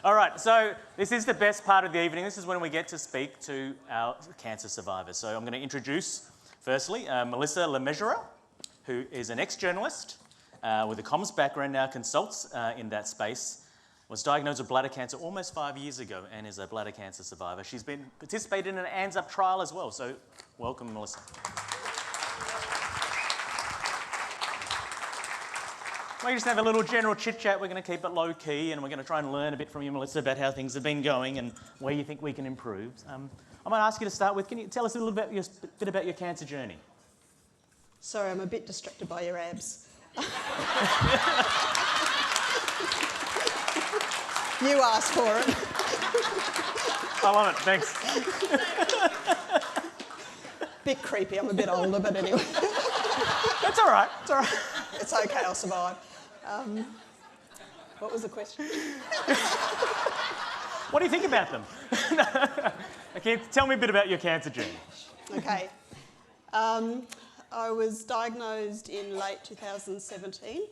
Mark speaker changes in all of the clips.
Speaker 1: All right, so this is the best part of the evening. This is when we get to speak to our cancer survivors. So I'm going to introduce, firstly, Melissa Mesurier, who is an ex-journalist with a comms background, now consults in that space. Was diagnosed with bladder cancer almost 5 years ago and is a bladder cancer survivor. She's been participated in an ANZ Up trial as well. So welcome, Melissa. We're just going to have a little general chit-chat. We're going to keep it low-key and we're going to try and learn a bit from you, Melissa, about how things have been going and where you think we can improve. I might ask you to start with, can you tell us a little bit about your cancer journey?
Speaker 2: Sorry, I'm a bit distracted by your abs. You asked for it.
Speaker 1: I love it, thanks.
Speaker 2: Bit creepy, I'm a bit older, but anyway.
Speaker 1: That's all right, it's all right.
Speaker 2: It's okay, I'll survive. What was the question?
Speaker 1: What do you think about them? Okay, tell me a bit about your cancer journey.
Speaker 2: Okay. I was diagnosed in late 2017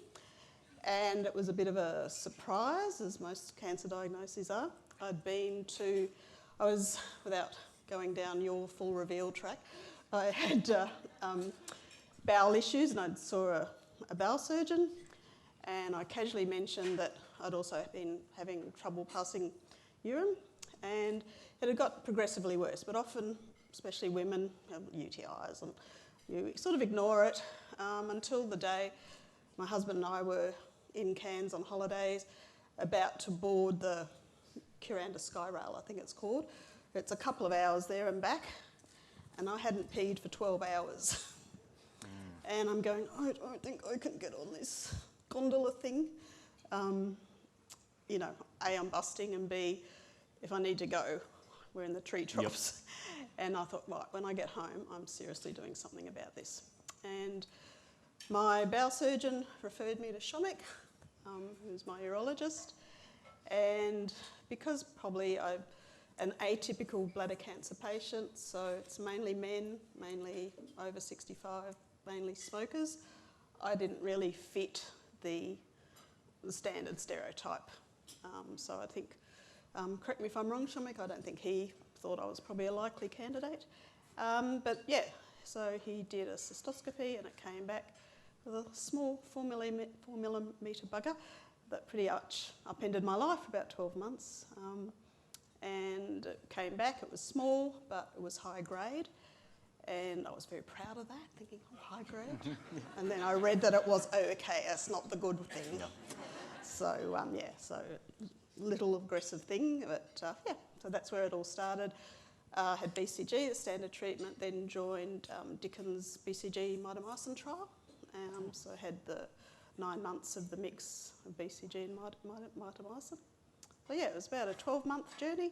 Speaker 2: and it was a bit of a surprise, as most cancer diagnoses are. Without going down your full reveal track, I had bowel issues and I saw a bowel surgeon, and I casually mentioned that I'd also been having trouble passing urine, and it had got progressively worse, but often, especially women, have UTIs, and you sort of ignore it until the day my husband and I were in Cairns on holidays, about to board the Kuranda Skyrail, I think it's called. It's a couple of hours there and back, and I hadn't peed for 12 hours. And I'm going, I don't think I can get on this gondola thing. You know, A, I'm busting, and B, if I need to go, we're in the tree troughs. Yep. And I thought, right, when I get home, I'm seriously doing something about this. And my bowel surgeon referred me to Shomek, who's my urologist. And because probably I'm an atypical bladder cancer patient, so it's mainly men, mainly over 65, mainly smokers, I didn't really fit the standard stereotype. So I think, correct me if I'm wrong, Shomek, I don't think he thought I was probably a likely candidate. But yeah, so he did a cystoscopy and it came back with a small 4 millimetre bugger that pretty much upended my life for about 12 months. And it came back, it was small, but it was high grade. And I was very proud of that, thinking, oh, high grade. And then I read that it was, oh, okay, that's not the good thing. Yeah. So, yeah, so little aggressive thing, but yeah, so that's where it all started. Had BCG, the standard treatment, then joined Dickens' BCG mitomycin trial. So had the 9 months of the mix of BCG and mitomycin. So yeah, it was about a 12-month journey,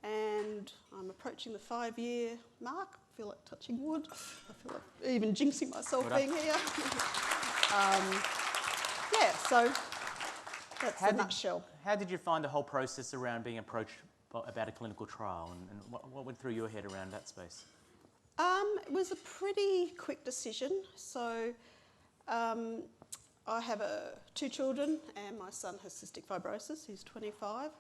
Speaker 2: and I'm approaching the 5-year mark. I feel like touching wood. I feel like even jinxing myself being here. Yeah, so that's the nutshell.
Speaker 1: How did you find the whole process around being approached about a clinical trial, and what went through your head around that space?
Speaker 2: It was a pretty quick decision. So I have 2 children, and my son has cystic fibrosis. He's 25.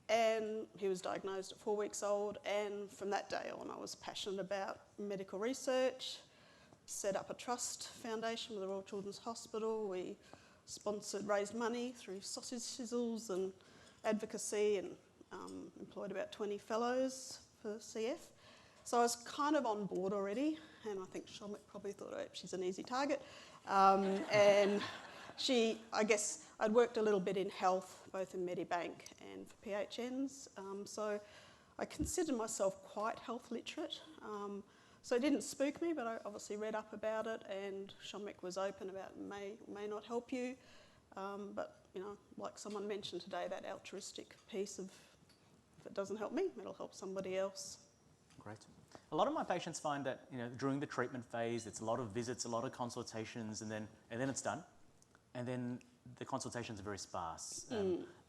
Speaker 2: And he was diagnosed at 4 weeks old, and from that day on I was passionate about medical research, set up a trust foundation with the Royal Children's Hospital. We raised money through sausage sizzles and advocacy, and employed about 20 fellows for CF. So I was kind of on board already, and I think Shomek probably thought, oh, she's an easy target. And I guess I'd worked a little bit in health, both in Medibank and for PHNs, so I considered myself quite health literate. So it didn't spook me, but I obviously read up about it, and Shomek was open about may not help you, but you know, like someone mentioned today, that altruistic piece of, if it doesn't help me, it'll help somebody else.
Speaker 1: Great. A lot of my patients find that, you know, during the treatment phase, it's a lot of visits, a lot of consultations, and then it's done, and then the consultations are very sparse,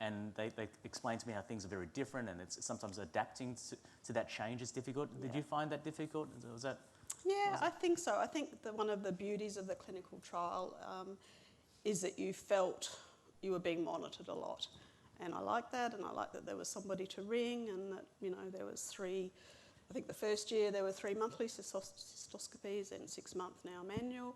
Speaker 1: and they explain to me how things are very different, and it's sometimes adapting to that change is difficult. Yeah. Did you find that difficult?
Speaker 2: Yeah, I think so. I think that one of the beauties of the clinical trial is that you felt you were being monitored a lot, And I like that, and I like that there was somebody to ring, and that, you know, there was 3, I think the first year there were 3 monthly cystoscopies and 6 month now manual.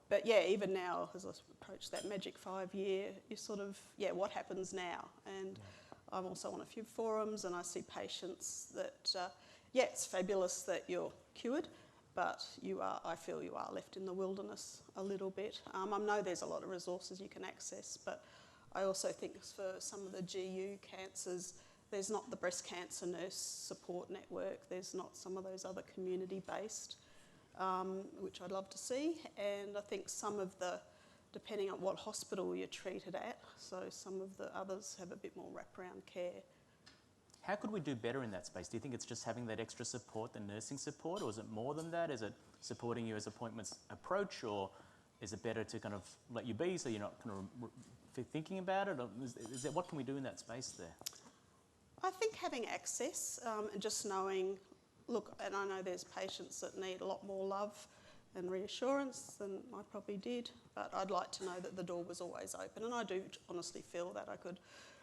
Speaker 2: But yeah, even now, as I approach that magic 5 year, you sort of, yeah, what happens now? And I'm also on a few forums, and I see patients that, yeah, it's fabulous that you're cured, but I feel you are left in the wilderness a little bit. I know there's a lot of resources you can access, but I also think for some of the GU cancers, there's not the breast cancer nurse support network, there's not some of those other community-based, which I'd love to see. And I think some of the, depending on what hospital you're treated at, so some of the others have a bit more wraparound care.
Speaker 1: How could we do better in that space? Do you think it's just having that extra support, the nursing support, or is it more than that? Is it supporting you as appointments approach, or is it better to kind of let you be so you're not kind of thinking about it? Or is what can we do in that space there?
Speaker 2: I think having access and just knowing, look, and I know there's patients that need a lot more love and reassurance than I probably did, but I'd like to know that the door was always open. And I do honestly feel that I could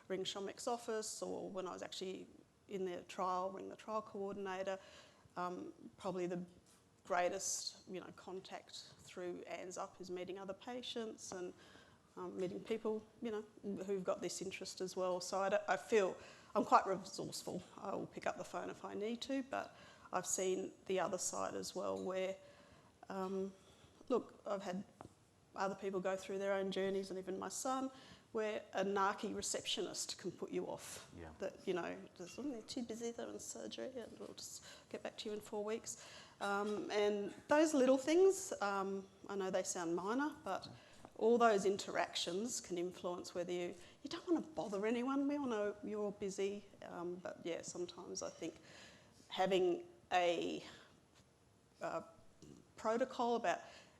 Speaker 2: ring Shomik's office, or when I was actually in the trial, ring the trial coordinator. Probably the greatest, you know, contact through ANZUP is meeting other patients and meeting people, you know, who've got this interest as well. So I feel I'm quite resourceful. I will pick up the phone if I need to, but I've seen the other side as well where, look, I've had other people go through their own journeys, and even my son, where a narky receptionist can put you off. Yeah. That, you know, just, they're too busy, they're in surgery, and we'll just get back to you in 4 weeks. And those little things, I know they sound minor, but all those interactions can influence whether you don't want to bother anyone. We all know you're busy, but yeah, sometimes I think having a protocol about,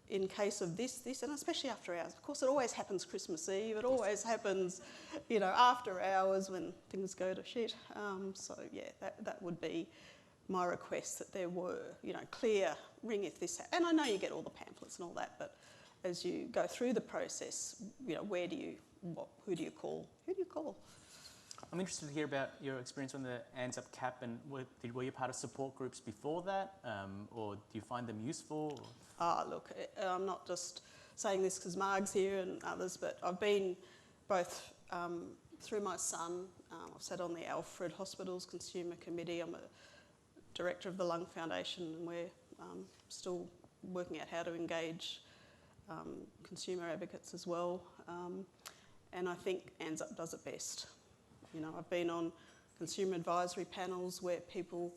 Speaker 2: in case of this, and especially after hours. Of course, it always happens Christmas Eve. It always happens, you know, after hours when things go to shit. So yeah, that would be my request, that there were, you know, clear ring if this. And I know you get all the pamphlets and all that, but as you go through the process, you know, who do you call? Who do you call?
Speaker 1: I'm interested to hear about your experience on the ANZUP CAP, and were you part of support groups before that, or do you find them useful?
Speaker 2: Look, I'm not just saying this because Marg's here and others, but I've been both through my son. I've sat on the Alfred Hospital's Consumer Committee. I'm a director of the Lung Foundation, and we're still working out how to engage consumer advocates as well. And I think ANZUP does it best. You know, I've been on consumer advisory panels where people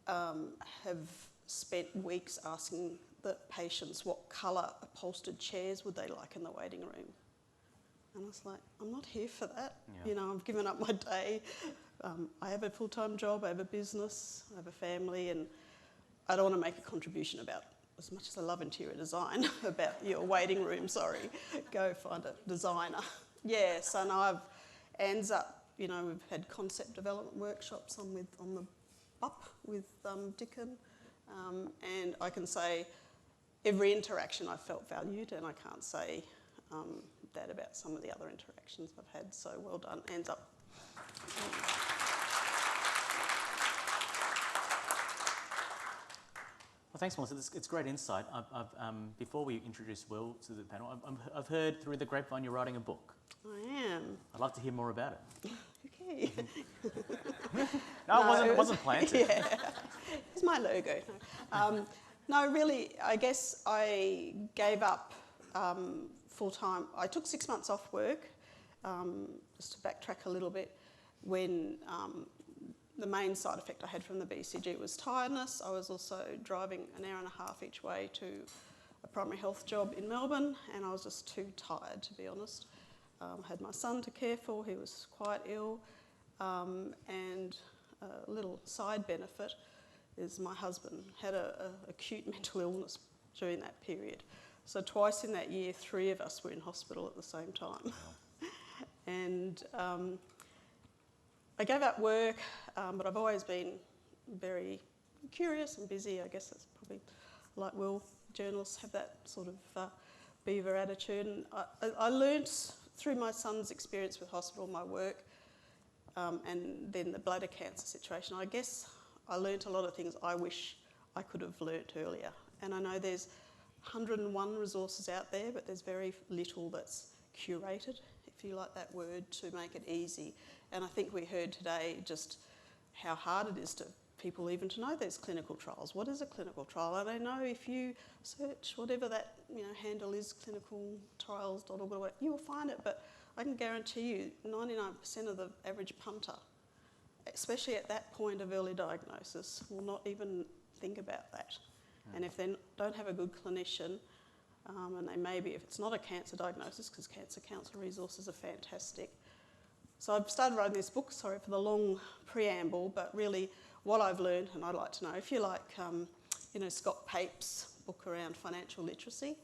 Speaker 2: have spent weeks asking the patients what colour upholstered chairs would they like in the waiting room. And I was like, I'm not here for that. Yeah. You know, I've given up my day. I have a full-time job, I have a business, I have a family, and I don't want to make a contribution about, as much as I love interior design, about your waiting room, sorry. Go find a designer. Yeah, so now I've ANZUP, you know, we've had concept development workshops on the BUP with Dickon. And I can say every interaction I felt valued, and I can't say that about some of the other interactions I've had. So well done, ANZUP.
Speaker 1: Well, thanks, Melissa. It's great insight. Before we introduce Will to the panel, I've heard through the grapevine you're writing a book.
Speaker 2: I am.
Speaker 1: I'd love to hear more about it.
Speaker 2: Okay.
Speaker 1: No, it wasn't planned to.
Speaker 2: Yeah. It's my logo. No, really, I guess I gave up full-time. I took 6 months off work, just to backtrack a little bit, when the main side effect I had from the BCG was tiredness. I was also driving an hour and a half each way to a primary health job in Melbourne, and I was just too tired, to be honest. I had my son to care for, he was quite ill, and a little side benefit is my husband had a acute mental illness during that period. So twice in that year, 3 of us were in hospital at the same time. Wow. And I gave up work, but I've always been very curious and busy. I guess that's probably like Will, journalists have that sort of beaver attitude. And I learnt through my son's experience with hospital, my work, and then the bladder cancer situation, I guess I learnt a lot of things I wish I could have learnt earlier. And I know there's 101 resources out there, but there's very little that's curated, if you like that word, to make it easy. And I think we heard today just how hard it is to people even to know there's clinical trials. What is a clinical trial? And I know if you search whatever that handle is, clinicaltrials.org, you will find it, but I can guarantee you 99% of the average punter, especially at that point of early diagnosis, will not even think about that. And if they don't have a good clinician, and they maybe, if it's not a cancer diagnosis, because cancer council resources are fantastic. So I've started writing this book, sorry for the long preamble, but really what I've learned, and I'd like to know, if you like, Scott Pape's book around financial literacy,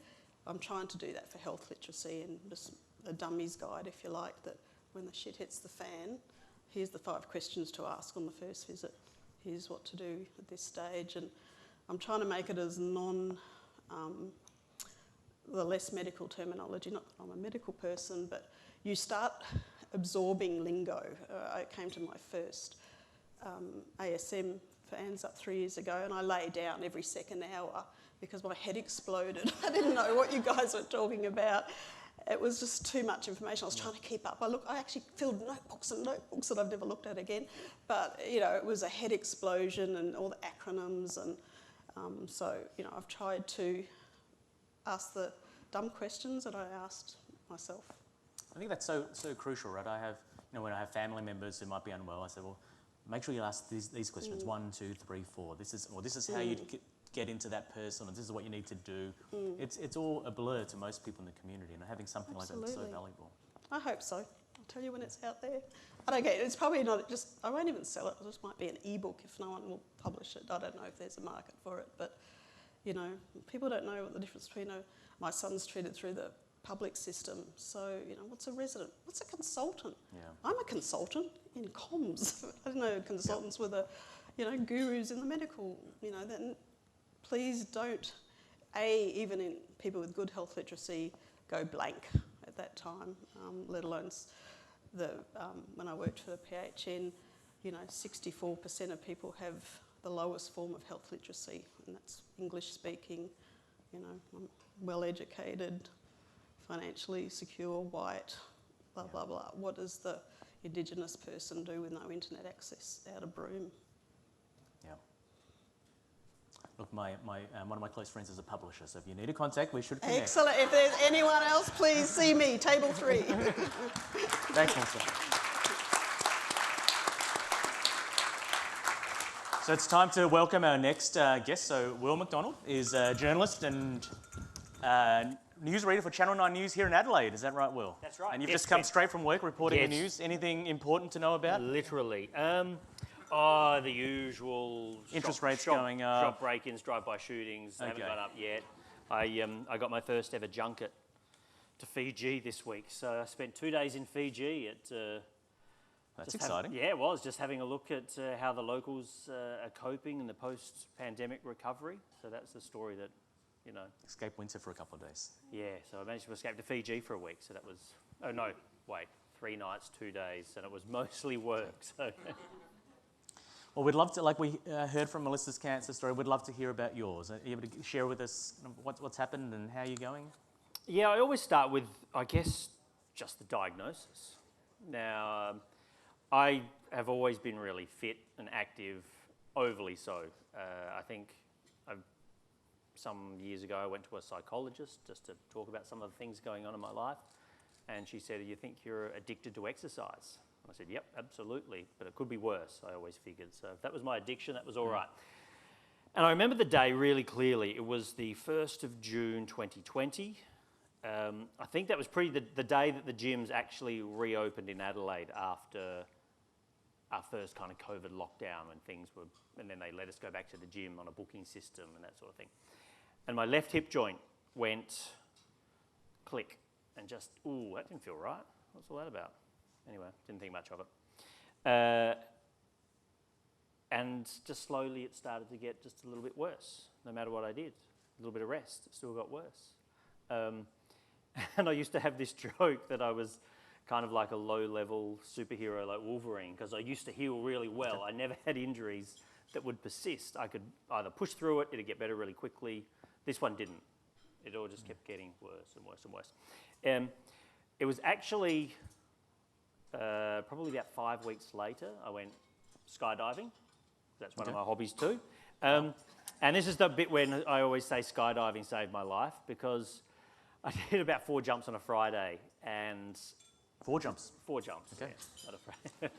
Speaker 2: I'm trying to do that for health literacy, and just a dummy's guide, if you like, that when the shit hits the fan, here's the 5 questions to ask on the first visit. Here's what to do at this stage, and I'm trying to make it as the less medical terminology. Not that I'm a medical person, but you start absorbing lingo. I came to my first ASM for ANZUP 3 years ago, and I lay down every second hour because my head exploded. I didn't know what you guys were talking about. It was just too much information. I was trying to keep up. I actually filled notebooks and notebooks that I've never looked at again. But, it was a head explosion and all the acronyms. And so, I've tried to ask the dumb questions that I asked myself.
Speaker 1: I think that's so crucial, right? I have, when I have family members who might be unwell, I say, well, make sure you ask these questions, 1, 2, 3, 4. This is how you get into that person, or this is what you need to do. It's all a blur to most people in the community, and having something like that is so valuable.
Speaker 2: I hope so. I'll tell you when it's out there. I don't get it. It's probably not just, I won't even sell it. It just might be an ebook if no one will publish it. I don't know if there's a market for it, but, people don't know what the difference between my son's treated through the public system. So, what's a resident? What's a consultant? Yeah. I'm a consultant in comms. I don't know consultants with gurus in the medical, then please don't, even in people with good health literacy, go blank at that time, let alone when I worked for the PHN, 64% of people have the lowest form of health literacy, and that's English speaking, well educated, financially secure, white, blah, blah, blah. What does the Indigenous person do with no internet access out of Broome?
Speaker 1: Yeah. Look, one of my close friends is a publisher, so if you need a contact, we should connect.
Speaker 2: Excellent. If there's anyone else, please see me, table 3.
Speaker 1: Thanks, Melissa. So it's time to welcome our next guest. So Will McDonald is a journalist and newsreader for Channel 9 News here in Adelaide. Is that right, Will?
Speaker 3: That's right.
Speaker 1: And you've just come straight from work reporting the news. Anything important to know about?
Speaker 3: Literally. The usual
Speaker 1: interest rates going up.
Speaker 3: Shop break-ins, drive-by shootings. They haven't gone up yet. I got my first ever junket to Fiji this week. So I spent 2 days in Fiji at...
Speaker 1: That's exciting.
Speaker 3: It was. Just having a look at how the locals are coping in the post-pandemic recovery. So that's the story that,
Speaker 1: Escape winter for a couple of days.
Speaker 3: Yeah, so I managed to escape to Fiji for a week. So that was... 3 nights, 2 days. And it was mostly work, so...
Speaker 1: Well, we'd love to, like we heard from Melissa's cancer story, we'd love to hear about yours. Are you able to share with us what's happened and how you're going?
Speaker 3: Yeah, I always start with, I guess, just the diagnosis. Now, I have always been really fit and active, overly so. I think some years ago I went to a psychologist just to talk about some of the things going on in my life. And she said, "You think you're addicted to exercise?" I said, "Yep, absolutely, but it could be worse," I always figured. So if that was my addiction, that was all right. And I remember the day really clearly. It was the 1st of June 2020. I think that was the day that the gyms actually reopened in Adelaide after our first kind of COVID lockdown and then they let us go back to the gym on a booking system and that sort of thing. And my left hip joint went click and just, that didn't feel right. What's all that about? Anyway, didn't think much of it. And just slowly it started to get just a little bit worse, no matter what I did. A little bit of rest, it still got worse. And I used to have this joke that I was kind of like a low-level superhero like Wolverine, because I used to heal really well. I never had injuries that would persist. I could either push through it, it'd get better really quickly. This one didn't. It all just kept getting worse and worse and worse. It was actually probably about 5 weeks later, I went skydiving. That's one of my hobbies too. And this is the bit when I always say skydiving saved my life, because I did about 4 jumps on a Friday, and
Speaker 1: 4 jumps.
Speaker 3: 4 jumps.
Speaker 1: Okay.
Speaker 3: Yeah, not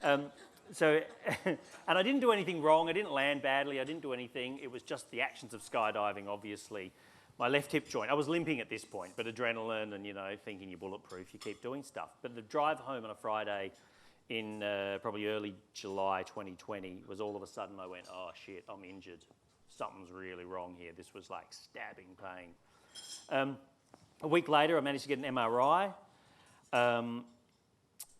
Speaker 3: afraid. So, and I didn't do anything wrong. I didn't land badly. I didn't do anything. It was just the actions of skydiving, obviously. My left hip joint, I was limping at this point, but adrenaline and, you know, thinking you're bulletproof, you keep doing stuff. But the drive home on a Friday in probably early July 2020 was all of a sudden I went, oh shit, I'm injured. Something's really wrong here. This was like stabbing pain. A week later, I managed to get an MRI.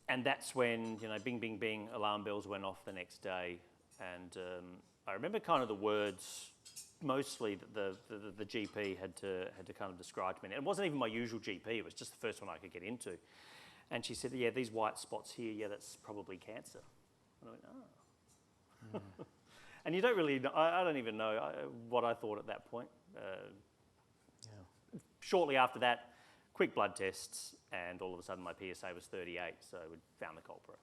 Speaker 3: And that's when, you know, bing, bing, bing, alarm bells went off the next day. And I remember kind of the words mostly that the GP had to kind of describe to me. And it wasn't even my usual GP, it was just the first one I could get into. And she said, yeah, these white spots here, yeah, that's probably cancer. And I went, oh. And you don't really know, I don't even know what I thought at that point. Shortly after that, quick blood tests, and all of a sudden my PSA was 38, so we found the culprit.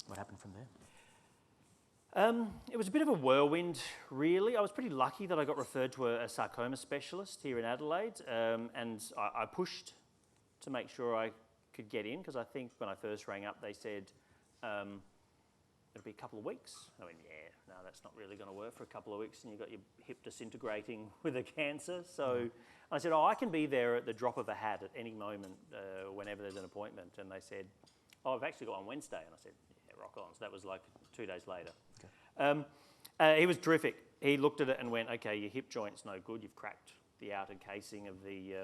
Speaker 1: What happened from there?
Speaker 3: It was a bit of a whirlwind, really. I was pretty lucky that I got referred to a sarcoma specialist here in Adelaide, and I pushed to make sure I could get in, because I think when I first rang up, they said it'll be a couple of weeks. I went, yeah, no, that's not really going to work for a couple of weeks, and you've got your hip disintegrating with a cancer. So I said, oh, I can be there at the drop of a hat at any moment, whenever there's an appointment. And they said, oh, I've actually got on Wednesday. And I said, yeah, rock on. So that was like 2 days later. Okay. He was terrific. He looked at it and went, okay, your hip joint's no good. You've cracked the outer casing of the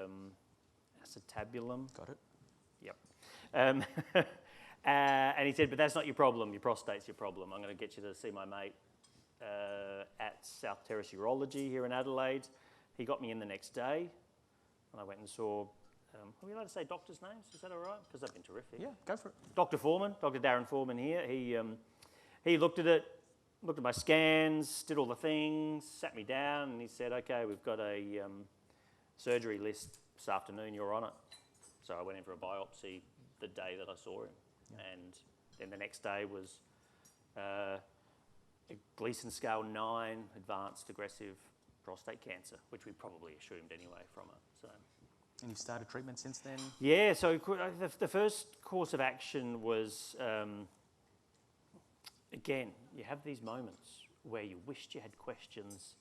Speaker 3: acetabulum.
Speaker 1: Got it.
Speaker 3: Yep. And he said, but that's not your problem. Your prostate's your problem. I'm going to get you to see my mate at South Terrace Urology here in Adelaide. He got me in the next day, and I went and saw, are we allowed to say doctors' names? Is that all right? Because they've been terrific.
Speaker 1: Yeah, go for it.
Speaker 3: Dr. Foreman, Dr. Darren Foreman here. He looked at it, looked at my scans, did all the things, sat me down, and he said, okay, we've got a surgery list this afternoon, you're on it. So I went in for a biopsy the day that I saw him. Yeah. And then the next day was a Gleason scale 9 advanced aggressive prostate cancer, which we probably assumed anyway from it. So.
Speaker 1: And you've started treatment since then?
Speaker 3: Yeah, so the first course of action was, again, you have these moments where you wished you had questions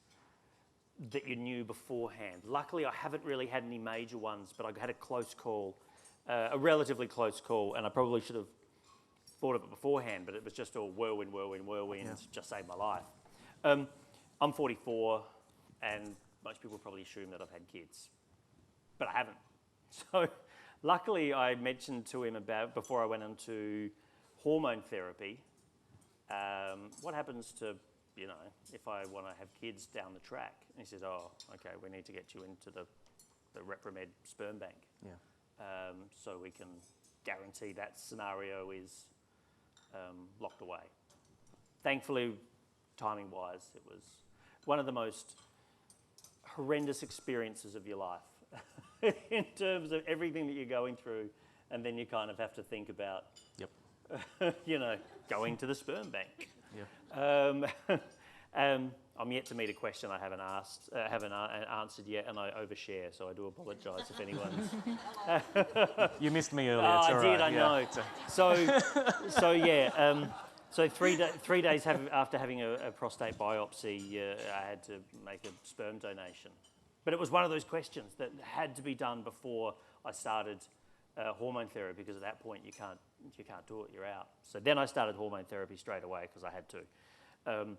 Speaker 3: that you knew beforehand. Luckily, I haven't really had any major ones, but I had a close call, a relatively close call, and I probably should have thought of it beforehand, but it was just all whirlwind, just saved my life. I'm 44, and most people probably assume that I've had kids, but I haven't. So luckily, I mentioned to him about, before I went into hormone therapy, what happens to, you know, if I want to have kids down the track? And he says, oh, okay, we need to get you into the Repromed sperm bank.
Speaker 1: Yeah.
Speaker 3: So we can guarantee that scenario is locked away. Thankfully, timing-wise, it was one of the most horrendous experiences of your life in terms of everything that you're going through, and then you kind of have to think about, you know, going to the sperm bank. Yeah. I'm yet to meet a question I haven't answered yet, and I overshare, so I do apologise if anyone's...
Speaker 1: You missed me earlier.
Speaker 3: Oh,
Speaker 1: it's
Speaker 3: I
Speaker 1: all
Speaker 3: did,
Speaker 1: right.
Speaker 3: I know. So yeah, so 3 days after having a prostate biopsy, I had to make a sperm donation. But it was one of those questions that had to be done before I started hormone therapy, because at that point you can't do it, you're out. So then I started hormone therapy straight away because I had to.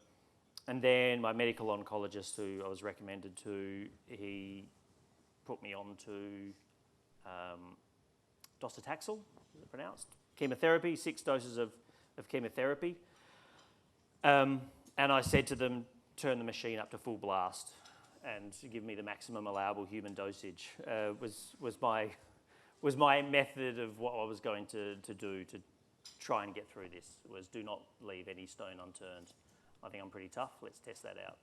Speaker 3: And then my medical oncologist, who I was recommended to, he put me on to docetaxel, is it pronounced? Chemotherapy, 6 doses of chemotherapy. And I said to them, turn the machine up to full blast. and give me the maximum allowable human dosage was my method of what I was going to do to try and get through this. Was do not leave any stone unturned. I think I'm pretty tough. Let's test that out.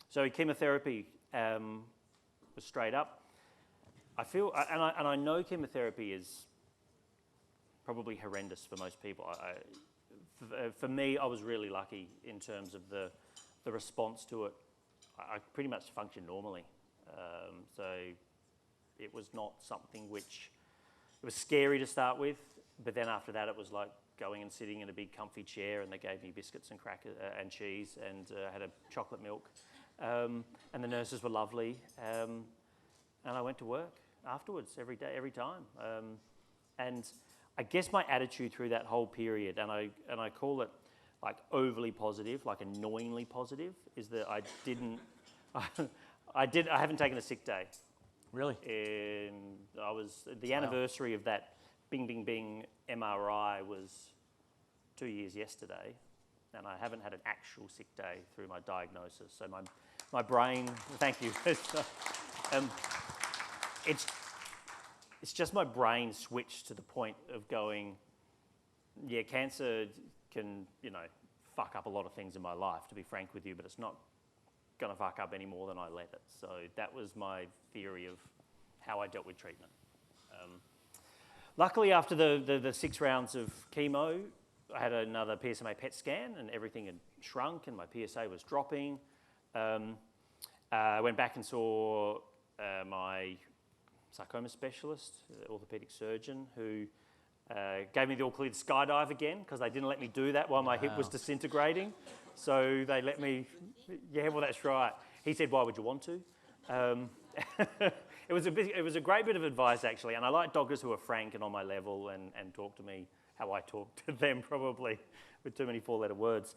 Speaker 3: So chemotherapy was straight up. I feel, and I know chemotherapy is probably horrendous for most people. For me, I was really lucky in terms of the response to it. I pretty much functioned normally. So it was not something which, it was scary to start with, but then after that it was like going and sitting in a big comfy chair, and they gave me biscuits and crackers and cheese, and had a chocolate milk. And the nurses were lovely. And I went to work afterwards every day, every time. And I guess my attitude through that whole period, and I call it like overly positive, like annoyingly positive, is that I didn't, I haven't taken a sick day.
Speaker 1: Really?
Speaker 3: And I was, the anniversary of that bing, bing, bing MRI was 2 years yesterday, and I haven't had an actual sick day through my diagnosis. So my brain, thank you. It's just my brain switched to the point of going, yeah, cancer can, fuck up a lot of things in my life, to be frank with you, but it's not going to fuck up any more than I let it. So that was my theory of how I dealt with treatment. Luckily, after the 6 rounds of chemo, I had another PSMA PET scan, and everything had shrunk and my PSA was dropping. I went back and saw my sarcoma specialist, orthopedic surgeon, who gave me the all clear to skydive again, because they didn't let me do that while my hip was disintegrating. So they let me, yeah, well, that's right. He said, why would you want to? It was a great bit of advice, actually, and I like doctors who are frank and on my level and talk to me how I talk to them, probably with too many 4-letter words.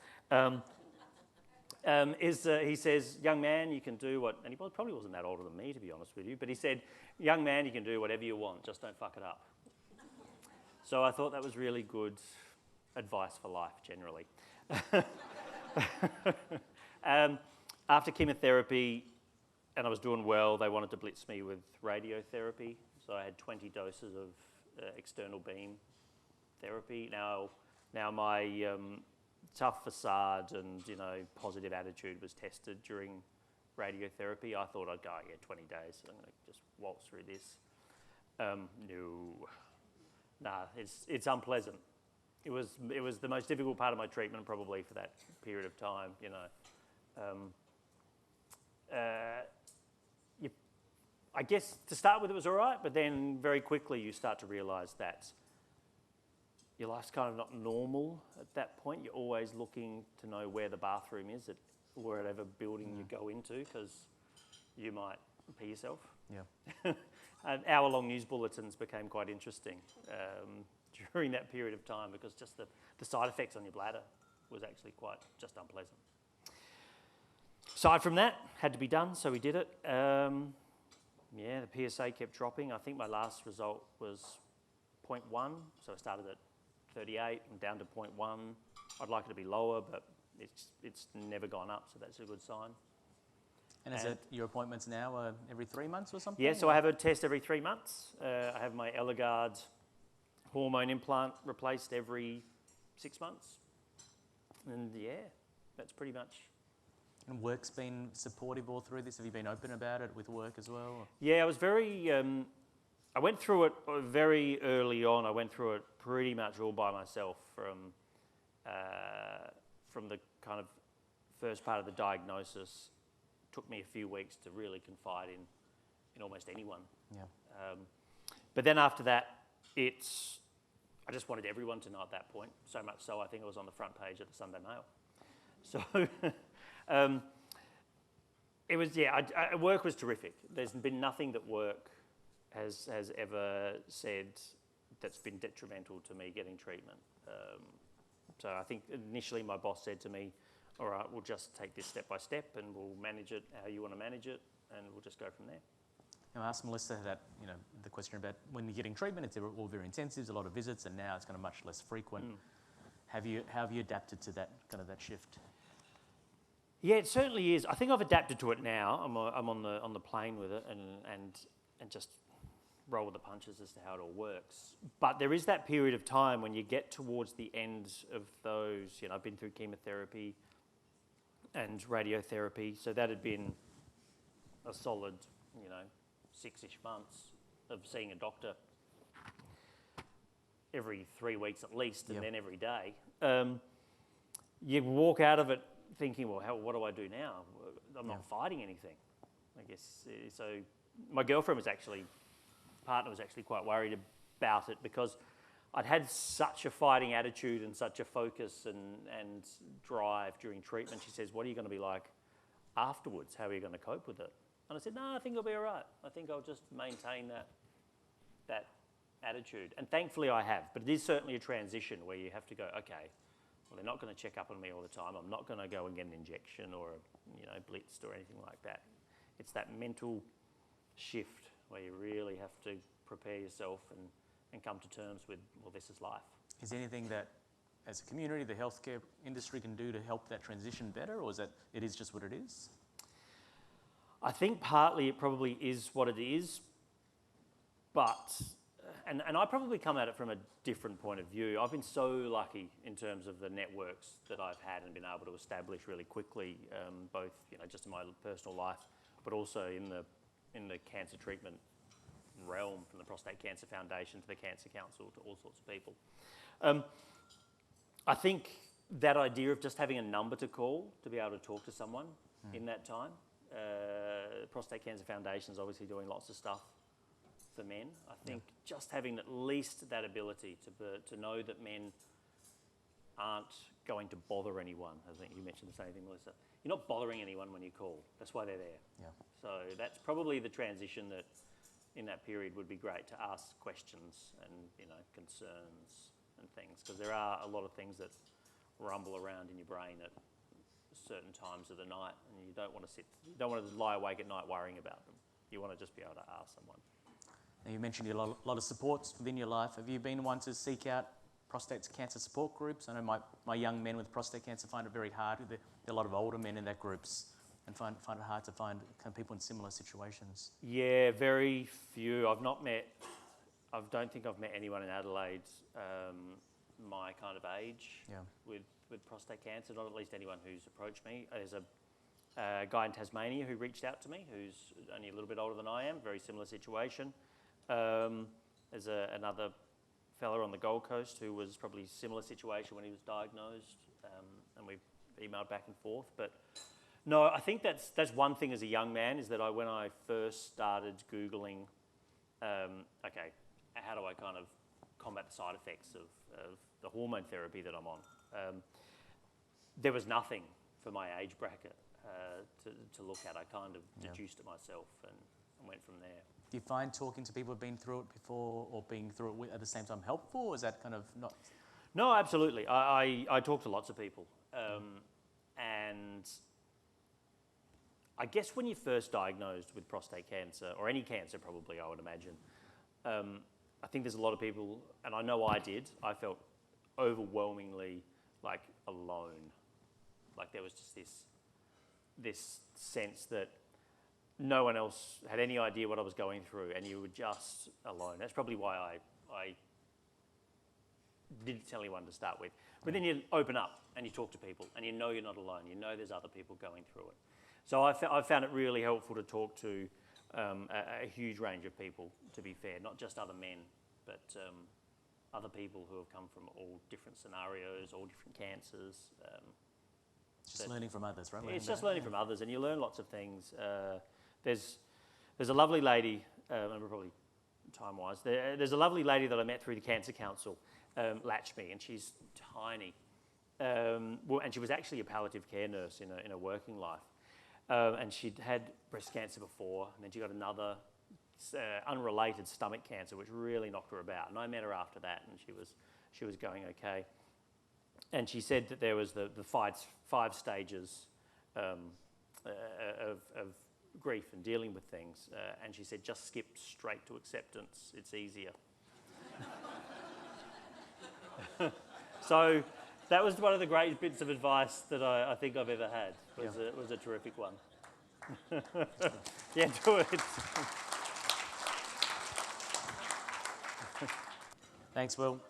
Speaker 3: He says, young man, you can do what, and he probably wasn't that older than me, to be honest with you, but he said, young man, you can do whatever you want, just don't fuck it up. So I thought that was really good advice for life, generally. After chemotherapy, and I was doing well, they wanted to blitz me with radiotherapy. So I had 20 doses of external beam therapy. Now my tough facade and positive attitude was tested during radiotherapy. I thought I'd go, 20 days, I'm going to just waltz through this. It's unpleasant. It was the most difficult part of my treatment probably for that period of time. I guess to start with it was all right, but then very quickly you start to realise that your life's kind of not normal at that point. You're always looking to know where the bathroom is at whatever building you go into, because you might pee yourself.
Speaker 1: Yeah.
Speaker 3: And hour-long news bulletins became quite interesting during that period of time, because just the side effects on your bladder was actually quite just unpleasant. Aside from that, had to be done, so we did it. The PSA kept dropping. I think my last result was 0.1, so I started at 38 and down to 0.1. I'd like it to be lower, but it's never gone up, so that's a good sign.
Speaker 1: And is it your appointments now every 3 months or something?
Speaker 3: Yeah, so I have a test every 3 months. I have my Eligard hormone implant replaced every 6 months. And yeah, that's pretty much.
Speaker 1: And work's been supportive all through this? Have you been open about it with work as well? Or?
Speaker 3: Yeah, I was very, I went through it very early on. I went through it pretty much all by myself from the kind of first part of the diagnosis. Took me a few weeks to really confide in almost anyone.
Speaker 1: Yeah.
Speaker 3: But then after that, I just wanted everyone to know at that point. So much so, I think I was on the front page of the Sunday Mail. So it was, work was terrific. There's been nothing that work has ever said that's been detrimental to me getting treatment. So I think initially my boss said to me, all right, we'll just take this step by step and we'll manage it how you want to manage it, and we'll just go from there.
Speaker 1: I asked Melissa that, the question about when you're getting treatment, it's all very intensive, a lot of visits, and now it's kind of much less frequent. How have you adapted to that shift?
Speaker 3: Yeah, it certainly is. I think I've adapted to it now. I'm on the plane with it and just roll with the punches as to how it all works. But there is that period of time when you get towards the end of those. You know, I've been through chemotherapy and radiotherapy, so that had been a solid, 6-ish months of seeing a doctor every 3 weeks at least, and then every day. You walk out of it thinking, well, what do I do now? I'm not fighting anything, I guess. So my partner was actually quite worried about it because I'd had such a fighting attitude and such a focus and drive during treatment. She says, what are you going to be like afterwards? How are you going to cope with it? And I said, no, I think I'll be all right. I think I'll just maintain that attitude. And thankfully I have. But it is certainly a transition where you have to go, okay, well, they're not going to check up on me all the time. I'm not going to go and get an injection or, blitzed or anything like that. It's that mental shift where you really have to prepare yourself and come to terms with, well, this is life.
Speaker 1: Is there anything that, as a community, the healthcare industry can do to help that transition better, or is that it is just what it is?
Speaker 3: I think partly it probably is what it is, but, and I probably come at it from a different point of view. I've been so lucky in terms of the networks that I've had and been able to establish really quickly, both, just in my personal life, but also in the cancer treatment realm, from the Prostate Cancer Foundation to the Cancer Council to all sorts of people. I think that idea of just having a number to call to be able to talk to someone in that time. Prostate Cancer Foundation is obviously doing lots of stuff for men. I think just having at least that ability to know that men aren't going to bother anyone. I think you mentioned the same thing, Melissa. You're not bothering anyone when you call. That's why they're there.
Speaker 1: Yeah.
Speaker 3: So that's probably the transition that in that period would be great, to ask questions and concerns and things, because there are a lot of things that rumble around in your brain at certain times of the night, and you don't want to lie awake at night worrying about them. You want to just be able to ask someone.
Speaker 1: Now, you mentioned a lot of supports within your life. Have you been one to seek out prostate cancer support groups? I know my young men with prostate cancer find it very hard. There are a lot of older men in that groups and find it hard to find people in similar situations.
Speaker 3: Yeah, very few. I don't think I've met anyone in Adelaide my kind of age with prostate cancer, not at least anyone who's approached me. There's a guy in Tasmania who reached out to me, who's only a little bit older than I am, very similar situation. There's another fella on the Gold Coast who was probably similar situation when he was diagnosed, and we've emailed back and forth. But no, I think that's one thing as a young man, is that when I first started Googling, okay, how do I kind of combat the side effects of the hormone therapy that I'm on? There was nothing for my age bracket to look at. I kind of deduced it myself and went from there.
Speaker 1: Do you find talking to people who've been through it before or being through it at the same time helpful, or is that kind of not?
Speaker 3: No, absolutely. I talk to lots of people. And I guess when you're first diagnosed with prostate cancer, or any cancer probably, I would imagine, I think there's a lot of people, and I know I did, I felt overwhelmingly like alone. Like there was just this sense that no one else had any idea what I was going through, and you were just alone. That's probably why I didn't tell anyone to start with. But then you open up and you talk to people, and you know you're not alone. You know there's other people going through it. So I found it really helpful to talk to a huge range of people, to be fair, not just other men, but other people who have come from all different scenarios, all different cancers.
Speaker 1: Just learning from others, right?
Speaker 3: It's just learning from others, and you learn lots of things. There's a lovely lady, and probably time-wise, there's a lovely lady that I met through the Cancer Council, Latchme, and she's tiny. And she was actually a palliative care nurse in a working life. And she'd had breast cancer before, and then she got another unrelated stomach cancer, which really knocked her about. And I met her after that, and she was going okay. And she said that there was the five stages of grief and dealing with things. And she said, just skip straight to acceptance. It's easier. So That was one of the great bits of advice that I think I've ever had. It was a terrific one. Yeah, do it.
Speaker 1: Thanks, Will.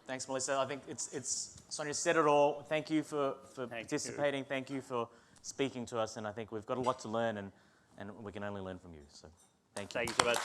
Speaker 1: Thanks, Melissa. I think it's Sonia said it all. Thank you for participating. Thank you for speaking to us. And I think we've got a lot to learn, and we can only learn from you. So thank you.
Speaker 3: Thank you so much.